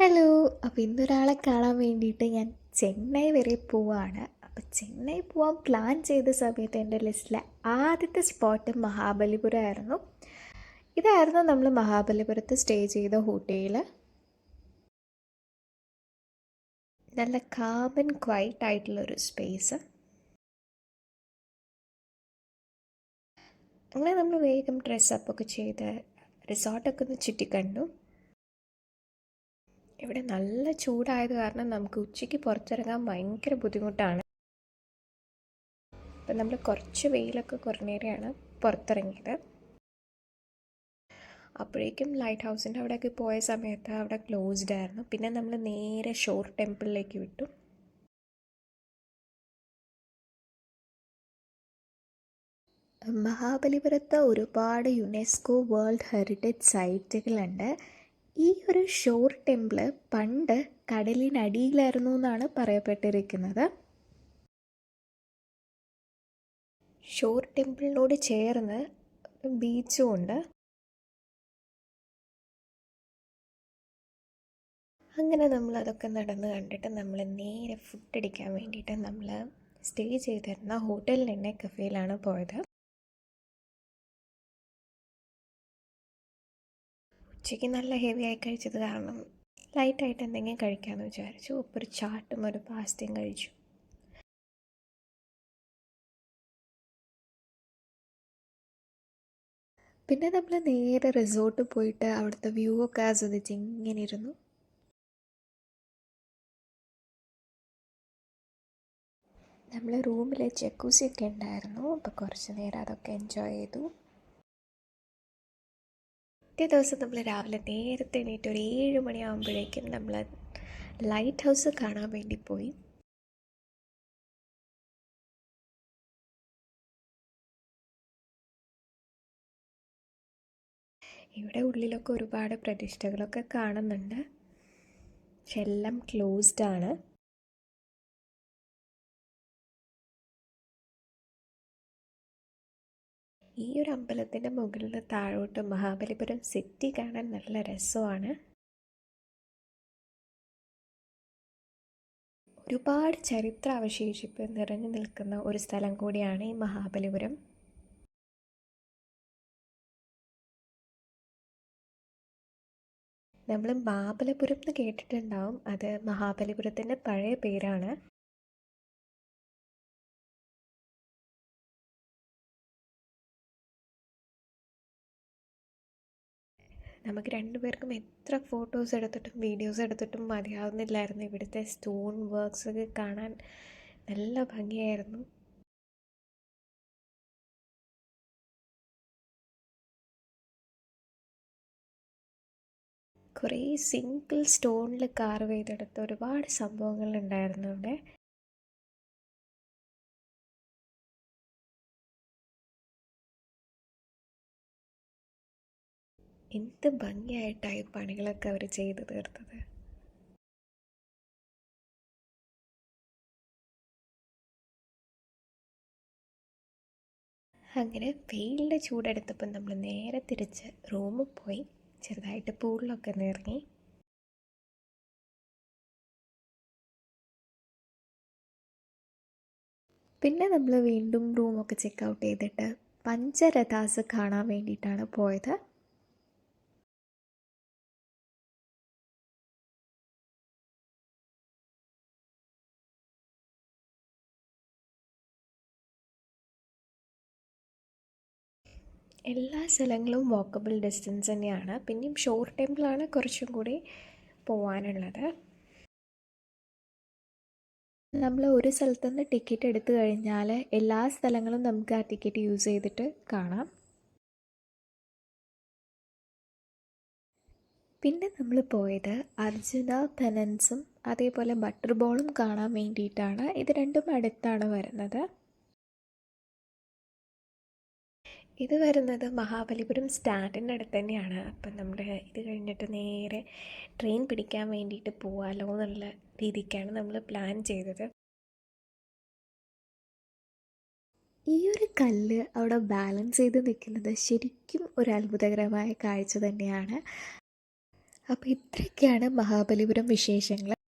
Hello. അപ്പോൾ ഇന്നൊരാളെ കാണാൻ വേണ്ടിയിട്ട് ഞാൻ ചെന്നൈ വരെ പോവാണ്. അപ്പോൾ ചെന്നൈ പോവാൻ പ്ലാൻ ചെയ്ത സമയത്ത് എൻ്റെ ലിസ്റ്റിലെ ആദ്യത്തെ സ്പോട്ട് മഹാബലിപുരം ആയിരുന്നു. ഇതായിരുന്നു നമ്മൾ മഹാബലിപുരത്ത് സ്റ്റേ ചെയ്ത ഹോട്ടൽ. നല്ല കാം ആൻഡ് ക്വൈറ്റ് ആയിട്ടുള്ളൊരു സ്പേസ്. അങ്ങനെ നമ്മൾ വേഗം ഡ്രസ്സപ്പൊക്കെ ചെയ്ത് റിസോർട്ടൊക്കെ ഒന്ന് ചുറ്റിക്കണ്ടു. ഇവിടെ നല്ല ചൂടായത് കാരണം നമുക്ക് ഉച്ചയ്ക്ക് പുറത്തിറങ്ങാൻ ഭയങ്കര ബുദ്ധിമുട്ടാണ്. അപ്പം നമ്മൾ കുറച്ച് വെയിലൊക്കെ കുറഞ്ഞേരെയാണ് പുറത്തിറങ്ങിയത്. അപ്പോഴേക്കും ലൈറ്റ് ഹൗസിൻ്റെ അവിടെയൊക്കെ പോയ സമയത്ത് അവിടെ ക്ലോസ്ഡ് ആയിരുന്നു. പിന്നെ നമ്മൾ നേരെ ഷോർ ടെമ്പിളിലേക്ക് വിട്ടു. മഹാബലിപുരത്ത് ഒരുപാട് യുനെസ്കോ വേൾഡ് ഹെറിറ്റേജ് സൈറ്റുകളുണ്ട്. ഈ ഒരു ഷോർ ടെമ്പിൾ പണ്ട് കടലിനടിയിലായിരുന്നു എന്നാണ് പറയപ്പെട്ടിരിക്കുന്നത്. ഷോർ ടെമ്പിളിനോട് ചേർന്ന് ബീച്ചും ഉണ്ട്. അങ്ങനെ നമ്മളതൊക്കെ നടന്ന് കണ്ടിട്ട് നമ്മൾ നേരെ ഫുഡ് അടിക്കാൻ വേണ്ടിയിട്ട് നമ്മൾ സ്റ്റേ ചെയ്തിരുന്ന ഹോട്ടലിൽ തന്നെ കഫേയിലാണ് പോയത്. ഉച്ചയ്ക്ക് നല്ല ഹെവി ആയി കഴിച്ചത് കാരണം ലൈറ്റായിട്ട് എന്തെങ്കിലും കഴിക്കാമെന്ന് വിചാരിച്ചു. ഇപ്പോൾ ഒരു ചാട്ടും ഒരു പാസ്തയും കഴിച്ചു. പിന്നെ നമ്മൾ നേരെ റിസോർട്ട് പോയിട്ട് അവിടുത്തെ വ്യൂ ഒക്കെ ആസ്വദിച്ച് ഇങ്ങനെ ഇരുന്നു. നമ്മൾ റൂമിൽ ജക്കൂസിയൊക്കെ ഉണ്ടായിരുന്നു. അപ്പോൾ കുറച്ച് നേരം അതൊക്കെ എൻജോയ് ചെയ്തു. പിറ്റേ ദിവസം നമ്മൾ രാവിലെ നേരത്തെ എണീറ്റ് ഒരു 7 മണിയാകുമ്പോഴേക്കും നമ്മൾ ലൈറ്റ് ഹൗസ് കാണാൻ വേണ്ടി പോയി. ഇവിടെ ഉള്ളിലൊക്കെ ഒരുപാട് പ്രതിഷ്ഠകളൊക്കെ കാണുന്നുണ്ട്. പക്ഷെ എല്ലാം ക്ലോസ്ഡ് ആണ്. ഈ ഒരു അമ്പലത്തിൻ്റെ മുകളിൽ താഴോട്ട് മഹാബലിപുരം സിറ്റി കാണാൻ നല്ല രസമാണ്. ഒരുപാട് ചരിത്ര അവശേഷിപ്പ് നിറഞ്ഞു നിൽക്കുന്ന ഒരു സ്ഥലം കൂടിയാണ് ഈ മഹാബലിപുരം. നമ്മൾ മാബലപുരം എന്ന് കേട്ടിട്ടുണ്ടാവും. അത് മഹാബലിപുരത്തിൻ്റെ പഴയ പേരാണ്. നമുക്ക് രണ്ടുപേർക്കും എത്ര ഫോട്ടോസ് എടുത്തിട്ടും വീഡിയോസ് എടുത്തിട്ടും മതിയാവുന്നില്ലായിരുന്നു. ഇവിടുത്തെ സ്റ്റോൺ വർക്ക്സ് ഒക്കെ കാണാൻ നല്ല ഭംഗിയായിരുന്നു. കുറേ സിംഗിൾ സ്റ്റോണിൽ കാർവ് ചെയ്തെടുത്ത ഒരുപാട് സംഭവങ്ങൾ ഉണ്ടായിരുന്നു ഇവിടെ. എന്ത് ഭംഗിയായിട്ടായി പണികളൊക്കെ അവർ ചെയ്തു തീർത്തത്. അങ്ങനെ വെയിലിൻ്റെ ചൂടെടുത്തപ്പോൾ നമ്മൾ നേരെ തിരിച്ച് റൂമിൽ പോയി ചെറുതായിട്ട് പൂളിലൊക്കെ ഇറങ്ങി. പിന്നെ നമ്മൾ വീണ്ടും റൂമൊക്കെ ചെക്ക് ഔട്ട് ചെയ്തിട്ട് പഞ്ചരഥാസ് കാണാൻ വേണ്ടിയിട്ടാണ് പോയത്. എല്ലാ സ്ഥലങ്ങളും വാക്കബിൾ ഡിസ്റ്റൻസ് തന്നെയാണ്. പിന്നെയും ഷോർ ടെമ്പിളാണ് കുറച്ചും കൂടി പോകാനുള്ളത്. നമ്മൾ ഒരു സ്ഥലത്തുനിന്ന് ടിക്കറ്റ് എടുത്തു കഴിഞ്ഞാൽ എല്ലാ സ്ഥലങ്ങളും നമുക്ക് ആ ടിക്കറ്റ് യൂസ് ചെയ്തിട്ട് കാണാം. പിന്നെ നമ്മൾ പോയത് അർജുന പെനൻസും അതേപോലെ ബട്ടർ ബോളും കാണാൻ വേണ്ടിയിട്ടാണ്. ഇത് രണ്ടും അടുത്താണ് വരുന്നത്. ഇത് വരുന്നത് മഹാബലിപുരം സ്റ്റാൻഡിൻ്റെ അടുത്ത് തന്നെയാണ്. അപ്പം നമ്മൾ ഇത് കഴിഞ്ഞിട്ട് നേരെ ട്രെയിൻ പിടിക്കാൻ വേണ്ടിയിട്ട് പോകാമല്ലോ എന്നുള്ള രീതിക്കാണ് നമ്മൾ പ്ലാൻ ചെയ്തത്. ഈ ഒരു കല്ല് അവിടെ ബാലൻസ് ചെയ്ത് നിൽക്കുന്നത് ശരിക്കും ഒരു അത്ഭുതകരമായ കാഴ്ച തന്നെയാണ്. അപ്പോൾ ഇത്രയൊക്കെയാണ് മഹാബലിപുരം വിശേഷങ്ങൾ.